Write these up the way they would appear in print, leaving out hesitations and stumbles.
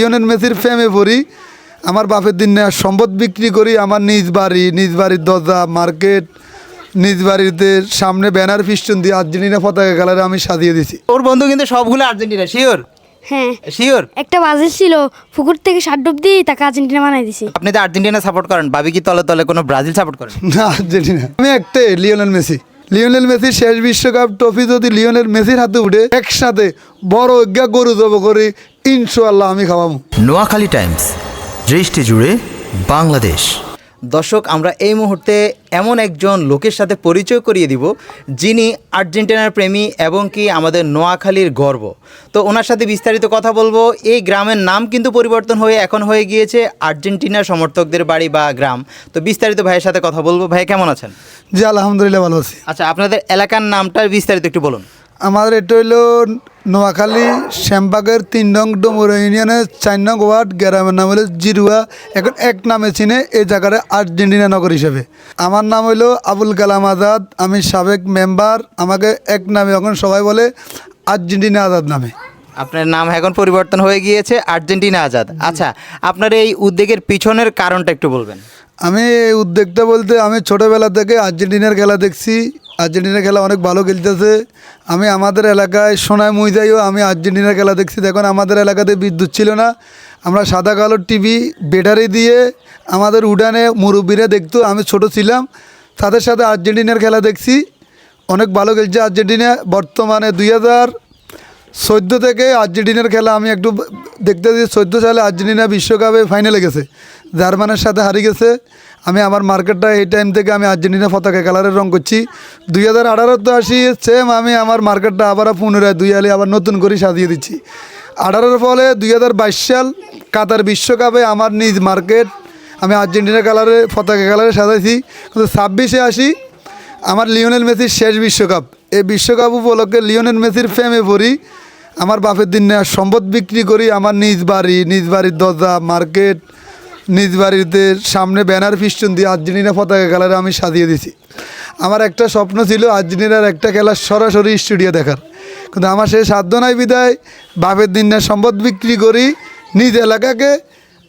Lionel মেসির প্রেমে পড়ি। আমার বাপের দিন সম্পদ বিক্রি করি, আমার নিজ বাড়ির দরজা, মার্কেট, নিজ বাড়িতে সামনে ব্যানার ফিস্টুন দিয়ে আর্জেন্টিনা পতাকা কালারে আমি সাজিয়ে দিছি। ওর বন্ধু কিন্তু সবগুলো আর্জেন্টিনা, শিওর? হ্যাঁ, শিওর। একটা ব্রাজিল ছিল, পুকুর থেকে সাত ডুব দিয়ে তাকে আর্জেন্টিনা বানাই দিছি। আপনি তো আর্জেন্টিনা সাপোর্ট করেন, ভাবি কি তলে তলে কোনো ব্রাজিল সাপোর্ট করেন? না, আর্জেন্টিনা। আমি একটাই, লিওনেল মেসি। লিওনেল মেসির শেষ বিশ্বকাপ ট্রফি যদি লিওনেল মেসির হাতে উঠে একসাথে বড় গরু জব করি, ইনশাআল্লাহ আমি খাওয়াবো। নোয়াখালী টাইমস, দৃষ্টি জুড়ে বাংলাদেশ। দর্শক, আমরা এই মুহূর্তে এমন একজন লোকের সাথে পরিচয় করিয়ে দিব যিনি আর্জেন্টিনার প্রেমী এবং কি আমাদের নোয়াখালীর গর্ব। তো ওনার সাথে বিস্তারিত কথা বলবো। এই গ্রামের নাম কিন্তু পরিবর্তন হয়ে এখন হয়ে গিয়েছে আর্জেন্টিনার সমর্থকদের বাড়ি বা গ্রাম। তো বিস্তারিত ভাইয়ের সাথে কথা বলবো। ভাই কেমন আছেন? জি আলহামদুলিল্লাহ ভালো আছি। আচ্ছা, আপনাদের এলাকার নামটার বিস্তারিত একটু বলুন। আমাদের এটা হইলো নোয়াখালী শ্যামবাগের 3 নং ডোমুরা ইউনিয়নের 4 নং ওয়ার্ড, গ্রামের নাম হলো জিরুয়া। এখন এক নামে চিনে এই জায়গাটা আর্জেন্টিনা নগর হিসেবে। আমার নাম হইলো আবুল কালাম আজাদ, আমি সাবেক মেম্বার। আমাকে এক নামে এখন সবাই বলে আর্জেন্টিনা আজাদ নামে। আপনার নাম এখন পরিবর্তন হয়ে গিয়েছে আর্জেন্টিনা আজাদ। আচ্ছা, আপনার এই উদ্যোগের পিছনের কারণটা একটু বলবেন। আমি এই উদ্যোগটা বলতে, আমি ছোটোবেলা থেকে আর্জেন্টিনার খেলা দেখছি। আর্জেন্টিনার খেলা অনেক ভালো খেলতেছে। আমি আমাদের এলাকায় সোনায় মুইজাইও আমি আর্জেন্টিনার খেলা দেখছি। দেখুন, আমাদের এলাকাতে বিদ্যুৎ ছিল না, আমরা সাদা কালো টিভি ব্যাটারি দিয়ে আমাদের উঠানে মুরব্বীরা দেখতো। আমি ছোট ছিলাম, তাদের সাথে আর্জেন্টিনার খেলা দেখছি। অনেক ভালো খেলছে আর্জেন্টিনা। বর্তমানে 2014 থেকে আর্জেন্টিনার খেলা আমি একটু দেখতেছি। 14 সালে আর্জেন্টিনা বিশ্বকাপে ফাইনালে গেছে, জার্মানের সাথে হারিয়ে গেছে। আমি আমার মার্কেটটা এই টাইম থেকে আমি আর্জেন্টিনা পতাকা কালারের রং করছি। 2018 তো আসি সেম, আমি আমার মার্কেটটা আবার পুনরায় 2 সালে আবার নতুন করে সাজিয়ে দিচ্ছি। 18-এর ফলে 2022 সাল কাতার বিশ্বকাপে আমার নিজ মার্কেট আমি আর্জেন্টিনা কালারে পতাকা কালারে সাজাইছি। কিন্তু 26-এ আসি আমার লিওনেল মেসির শেষ বিশ্বকাপ। এই বিশ্বকাপ উপলক্ষে লিওনেল মেসির প্রেমে পড়ি। আমার বাপের দিন সম্পদ বিক্রি করি, আমার নিজ বাড়ির দরজা, মার্কেট, নিজ বাড়িতে সামনে ব্যানার ফিস্টুন দিয়ে আর্জেন্টিনা পতাকা কালারে আমি সাজিয়ে দিছি। আমার একটা স্বপ্ন ছিল আর্জেন্টিনার একটা খেলা সরাসরি স্টুডিও দেখার, কিন্তু আমার সেই সাধ্য নাই বিদায় বাপের দিন সম্পদ বিক্রি করি, নিজ এলাকাকে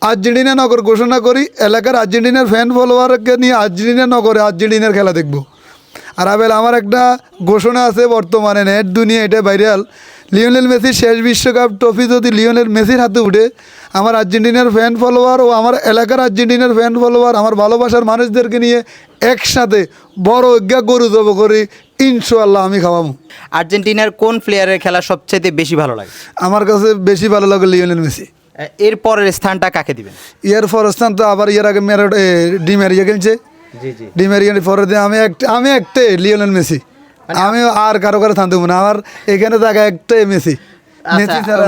আর্জেন্টিনা নগর ঘোষণা করি। এলাকার আর্জেন্টিনার ফ্যান ফলোয়ারকে নিয়ে আর্জেন্টিনা নগরে আর্জেন্টিনার খেলা দেখব। আর আমার একটা ঘোষণা আছে বর্তমানে নেট দুনিয়া, এটা ভাইরাল। লিওনেল মেসির শেষ বিশ্বকাপ ট্রফি যদি লিওনেল মেসির হাতে উঠে, আমার আর্জেন্টিনার ফ্যান ফলোয়ার ও আমার এলাকার আর্জেন্টিনার ফ্যান ফলোয়ার, আমার ভালোবাসার মানুষদেরকে নিয়ে একসাথে বড় গরু জব করি, ইনশাআল্লাহ আমি খাওয়াবো। আর্জেন্টিনার কোন প্লেয়ারের খেলা সবচেয়ে বেশি ভালো লাগে? আমার কাছে বেশি ভালো লাগে লিওনেল মেসি। এর পরের স্থানটা কাকে দিবেন? এর পর স্থান তো আবার এর আগে ডি মারিয়া খেলছে। ডি মারিয়া পরে দিয়ে আমি একটাই লিওনেল মেসি। আমি আর কারো থানতে না, আমার এখানে থাকা একটাই মেসি।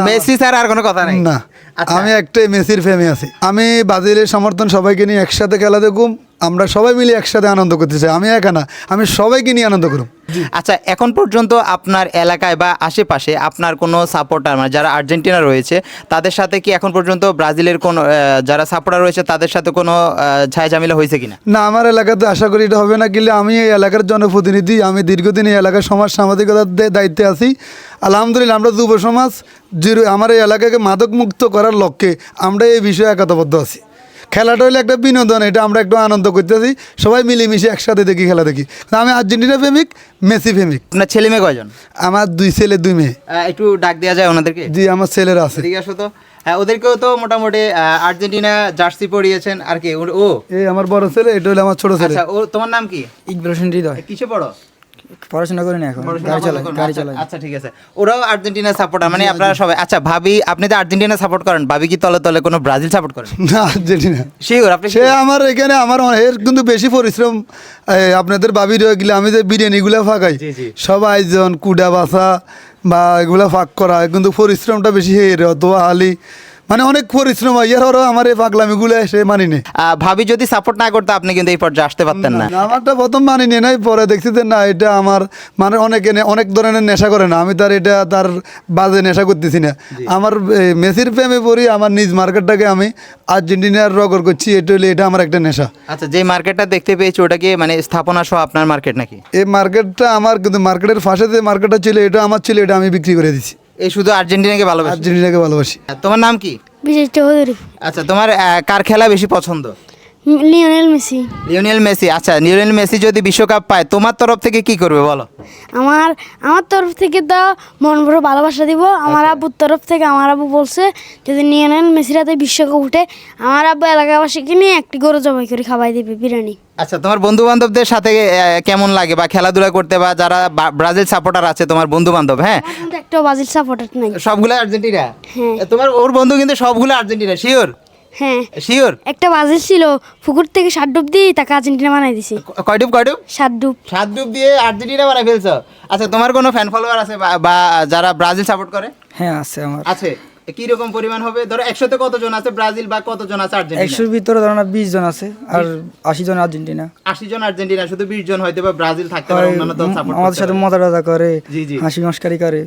মেসি ছাড়া আর কোনো কথা নাই না। আমি একটাই মেসির ফ্যানে আছি। আমি ব্রাজিলের সমর্থন সবাইকে নিয়ে একসাথে খেলা দেখুম, আমরা সবাই মিলে একসাথে আনন্দ করতে চাই। আমি একা না, আমি সবাইকে নিয়ে আনন্দ করুম। আচ্ছা, এখন পর্যন্ত আপনার এলাকায় বা আশেপাশে আপনার কোনো সাপোর্টার, মানে যারা আর্জেন্টিনা রয়েছে, তাদের সাথে কি এখন পর্যন্ত ব্রাজিলের কোনো যারা সাপোর্টার রয়েছে তাদের সাথে কোনো ঝামেলা হয়েছে কিনা? না, আমার এলাকাতে আশা করি এটা হবে না। কিন্তু আমি এই এলাকার জনপ্রতিনিধি, আমি দীর্ঘদিন এই এলাকার সমাজ সামাজিকতার দায়িত্বে আছি। আলহামদুলিল্লাহ, আমরা যুব সমাজ আমার এই এলাকাকে মাদক মুক্ত করার লক্ষ্যে আমরা এই বিষয়ে একতাবদ্ধ আছি। খেলাটা হলো একটা বিনোদন, এটা আমরা একটু আনন্দ করতেছি, সবাই মিলেমিশে একসাথে দেখি, খেলা দেখি। আমি আর্জেন্টিনা প্রেমিক, মেসি প্রেমিক। আপনার ছেলে মেয়ে কয়জন? আমার 2 ছেলে 2 মেয়ে। একটু ডাক দেওয়া যায় ওনাদেরকে? জি, আমার ছেলেরা আছে। ঠিক আছে। তো হ্যাঁ, ওদেরকেও তো মোটামুটি আর্জেন্টিনা জার্সি পরিয়েছেন আর কি। ও এই আমার বড় ছেলে, এটা হলো আমার ছোট ছেলে। আচ্ছা, ও তোমার নাম কি? ইকবাল হোসেন হৃদয়। কিসে পড়ো? পড়াশোনা করি না, এখন গাড়ি চালাই। আচ্ছা, ঠিক আছে। ওরাও আর্জেন্টিনা সাপোর্টার, মানে আপনারা সবাই। আচ্ছা ভাবি, আপনি তো আর্জেন্টিনা সাপোর্ট করেন, ভাবি কি তলে তলে কোনো ব্রাজিল সাপোর্ট করেন? না, আর্জেন্টিনা। শিওর? আপনি সে আমার এখানে আমার এর কিন্তু বেশি পরিশ্রম। আপনাদের বাবির গেলে আমি যে বিরিয়ানিগুলো ফাঁকাই, সব আয়োজন কুডা বাসা বা এগুলো ফাঁক করা, কিন্তু পরিশ্রমটা বেশি দোয়া হালি, মানে অনেক পরিশ্রম হয়। ইয়ার আমার এই পাগলামিগুলো সে মানি নেই। ভাবি যদি সাপোর্ট না করতো আপনি কিন্তু এই পর্যায়ে আসতে পারতেন না। আমারটা প্রথম মানি নিয়ে নাই, পরে দেখছি যে না, এটা আমার মানে অনেক ধরনের নেশা করে না, আমি তার বাজে নেশা করতেছি না। আমার মেসির প্রেমে পড়ি, আমার নিজ মার্কেটটাকে আমি আর্জেন্টিনার রগর করছি, এটা আমার একটা নেশা। আচ্ছা, যে মার্কেটটা দেখতে পেয়েছি ওটা কি মানে স্থাপনা সহ আপনার মার্কেট নাকি? এই মার্কেটটা আমার, কিন্তু মার্কেটের পাশে যে মার্কেটটা ছিল এটা আমার ছিল, এটা আমি বিক্রি করে দিচ্ছি। এই শুধু আর্জেন্টিনাকে ভালোবাসি? আর্জেন্টিনাকে ভালোবাসি। তোমার নাম কি? বিজয় চৌধুরী, আচ্ছা, তোমার কার খেলা বেশি পছন্দ? Lionel Messi. Lionel Messi. আচ্ছা, লিওনেল মেসি যদি বিশ্বকাপ পায় তোমার তরফ থেকে কি করবে বলো? আমার আমার তরফ থেকে তো মন ভরে ভালোবাসা দিব। আমার আব্বুর তরফ থেকে আমার আব্বু বলছে যদি লিওনেল মেসির হাতে বিশ্বকাপ উঠে আমার আব্বু এলাকাবাসীকে নিয়ে একটি গরু জবাই করে খাওয়াই দেবে, বিরিয়ানি। আচ্ছা, তোমার বন্ধু বান্ধবদের সাথে কেমন লাগে বা খেলাধুলা করতে, বা যারা ব্রাজিল সাপোর্টার আছে তোমার বন্ধু বান্ধব? হ্যাঁ, আমার কিন্তু একটাও ব্রাজিল সাপোর্টার নাই। সবগুলো আর্জেন্টিনা? হ্যাঁ। তোমার ওর বন্ধু কিন্তু সবগুলো আর্জেন্টিনা, শিওর? হ্যাঁ, শিওর? একটা ব্রাজিল ছিল, পুকুর থেকে 7 ডুব দিয়ে তাকে আর্জেন্টিনা বানাই দিছি। কয়ডুব 7 ডুব। 7 ডুব দিয়ে আর্জেন্টিনা বানাই ফেলছো? আচ্ছা, তোমার কোনো ফ্যান ফলোয়ার আছে বা যারা ব্রাজিল সাপোর্ট করে? হ্যাঁ আছে আমার। আছে। কি রকম পরিমাণ হবে? ধরো 100-তে কতজন আছে ব্রাজিল বা কতজন আছে আর্জেন্টিনা? 100-র ভিতরে ধরো না 20 জন আছে আর 80 জন আর্জেন্টিনা। 80 জন আর্জেন্টিনা, শুধু 20 জন হয়তো বা ব্রাজিল থাকতে পারে, অন্যান্য দল সাপোর্ট আমাদের সাথে মজা টজা করে, জি, জি। হাসি মস্কারি করে।